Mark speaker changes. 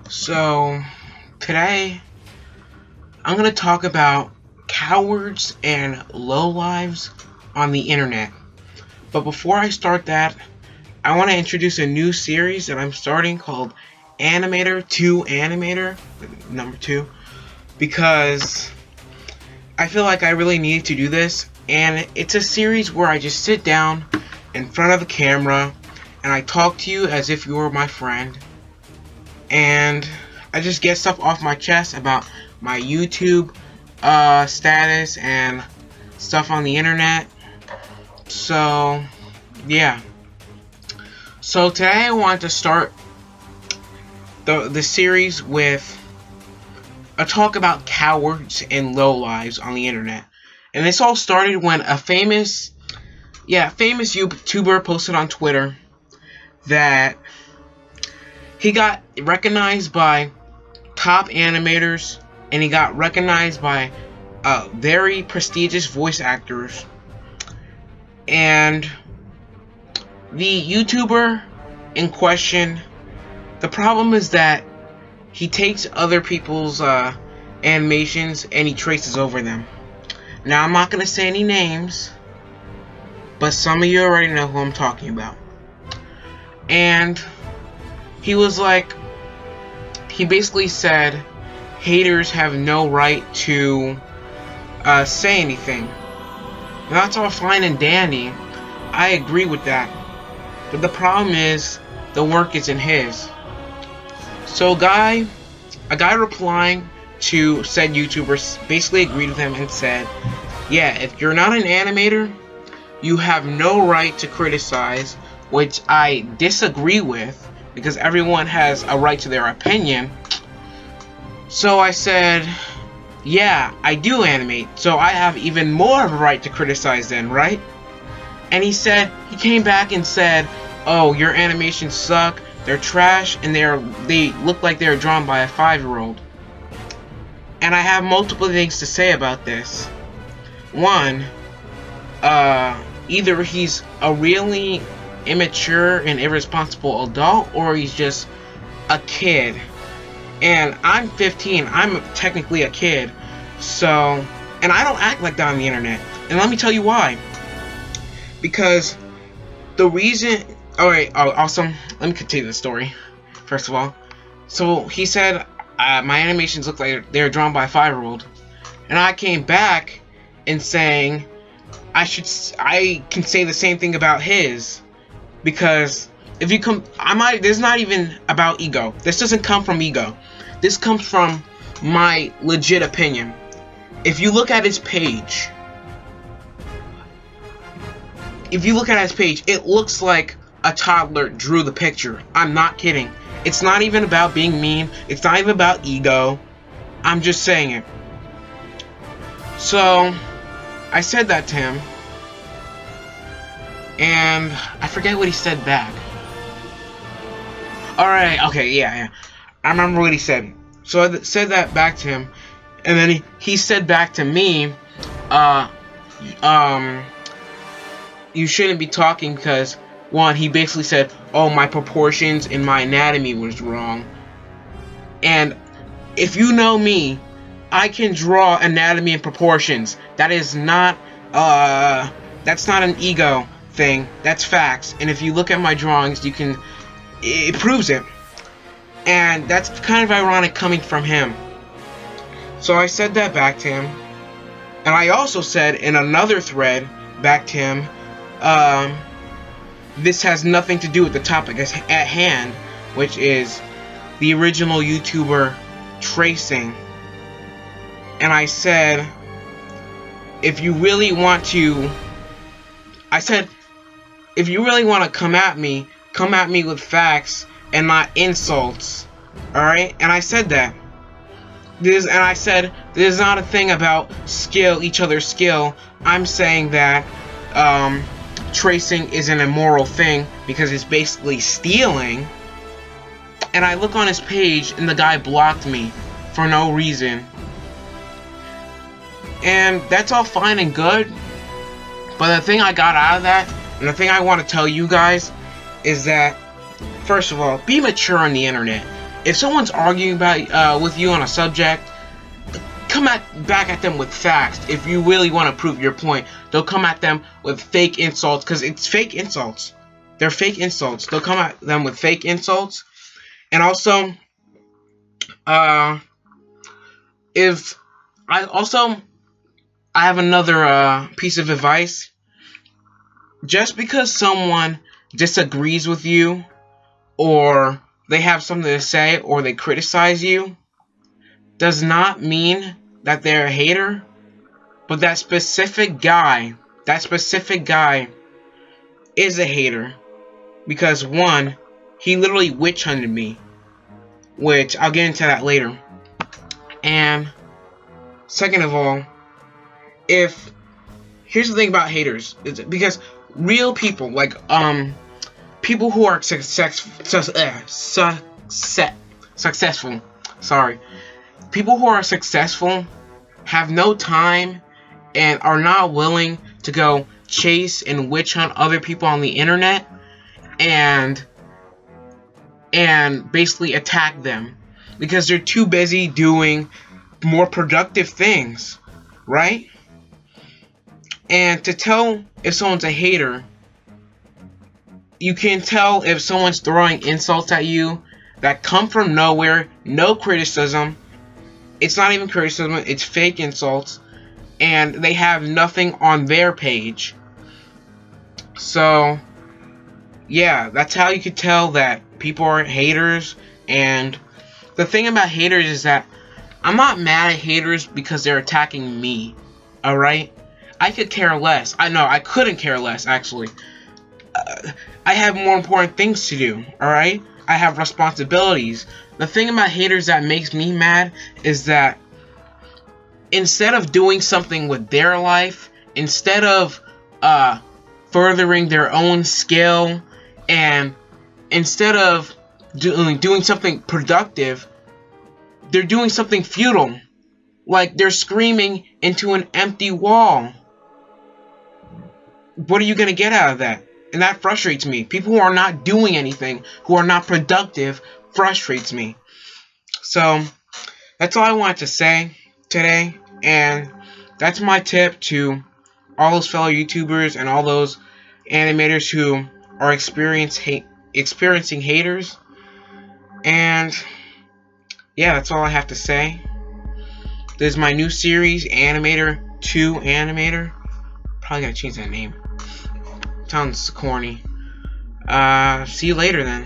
Speaker 1: So, today, I'm going to talk about cowards and lowlives on the internet. But before I start that, I want to introduce a new series that I'm starting called Animator 2 Animator, number 2, because I feel like I really need to do this, and it's a series where I just sit down in front of the camera and I talk to you as if you were my friend, and I just get stuff off my chest about my YouTube status and stuff on the internet. So yeah, so today I want to start the series with a talk about cowards and lowlives on the internet. And this all started when a famous YouTuber posted on Twitter that he got recognized by top animators and he got recognized by very prestigious voice actors, and the YouTuber in question, the problem is that he takes other people's animations and he traces over them. Now, I'm not going to say any names, but some of you already know who I'm talking about. And he was like, he basically said haters have no right to say anything. Now, that's all fine and dandy. I agree with that. But the problem is, the work isn't his. So a guy replying to said YouTuber basically agreed with him and said, yeah, if you're not an animator, you have no right to criticize, which I disagree with, because everyone has a right to their opinion. So I said, yeah, I do animate, so I have even more of a right to criticize then, right? And he came back and said, oh, your animations suck, they're trash, and they look like they're drawn by a 5-year-old. And I have multiple things to say about this. One, either he's a really immature and irresponsible adult, or he's just a kid. And I'm 15, I'm technically a kid. So, and I don't act like that on the internet. And let me tell you why. Because the reason, alright, awesome, let me continue the story, first of all. So, he said, my animations look like they're drawn by a 5-year-old. And I came back and saying, I can say the same thing about his. Because if you this is not even about ego. This doesn't come from ego. This comes from my legit opinion. If you look at his page, it looks like a toddler drew the picture. I'm not kidding. It's not even about being mean. It's not even about ego. I'm just saying it. So, I said that to him. And I forget what he said back. Alright, okay, yeah. I remember what he said. So I said that back to him. And then he said back to me, you shouldn't be talking because, one, he basically said, oh, my proportions in my anatomy was wrong. And if you know me, I can draw anatomy and proportions. That is not, that's not an ego thing. That's facts. And if you look at my drawings, it proves it. And that's kind of ironic coming from him. So I said that back to him. And I also said in another thread back to him, this has nothing to do with the topic at hand, which is the original YouTuber tracing. And I said, if you really want to come at me with facts and not insults. Alright? And I said that. This is not a thing about each other's skill. I'm saying that tracing is an immoral thing because it's basically stealing. And I look on his page and the guy blocked me for no reason. And that's all fine and good. But the thing I got out of that, and the thing I want to tell you guys, is that, first of all, be mature on the internet. if someone's arguing about with you on a subject, come back at them with facts. If you really want to prove your point, they'll come at them with fake insults, because it's fake insults. They're fake insults. They'll come at them with fake insults. And also, if I have another piece of advice. Just because someone disagrees with you, or they have something to say, or they criticize you, does not mean that they're a hater. But that specific guy is a hater, because one, he literally witch hunted me, which I'll get into that later. And second of all, here's the thing about haters, is because real people, like people who are successful, people who are successful have no time and are not willing to go chase and witch hunt other people on the internet and basically attack them, because they're too busy doing more productive things, right? And to tell if someone's a hater, you can tell if someone's throwing insults at you that come from nowhere, no criticism. It's not even criticism, it's fake insults, and they have nothing on their page. So, yeah, that's how you could tell that people are haters. And the thing about haters is that I'm not mad at haters because they're attacking me, alright? I could care less. I couldn't care less, actually. I have more important things to do, alright? I have responsibilities. The thing about haters that makes me mad is that instead of doing something with their life, instead of furthering their own skill, and instead of doing something productive, they're doing something futile. Like, they're screaming into an empty wall. What are you going to get out of that? And that frustrates me. People who are not doing anything, who are not productive, frustrates me. So, that's all I wanted to say today. And that's my tip to all those fellow YouTubers and all those animators who are experiencing haters. And yeah, that's all I have to say. This is my new series, Animator 2 Animator. Probably gotta change that name. Sounds corny. See you later then.